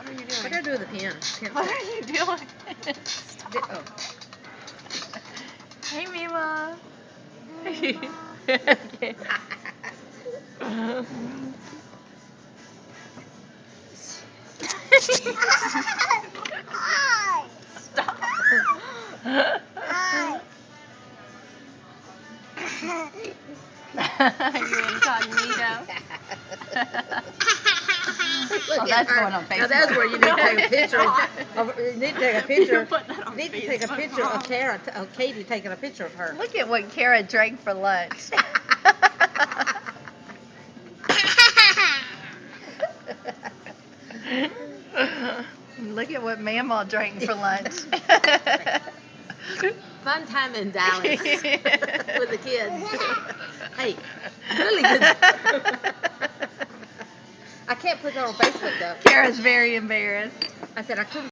What are you doing? What did I do with the pen? What are you doing? Stop. Oh. Hey, Mima. Hey, Stop. You incognito. Look that's at her. going on Now that's Facebook. where you need to take a picture. You need to take a picture. Put that on You need to take a Facebook, picture Mom. of Kara, of Katie taking a picture of her. Look at what Kara drank for lunch. Look at what Mama drank for lunch. Fun time in Dallas with the kids. Hey, really good. I can't put that on Facebook though. Kara's very embarrassed. I said I couldn't.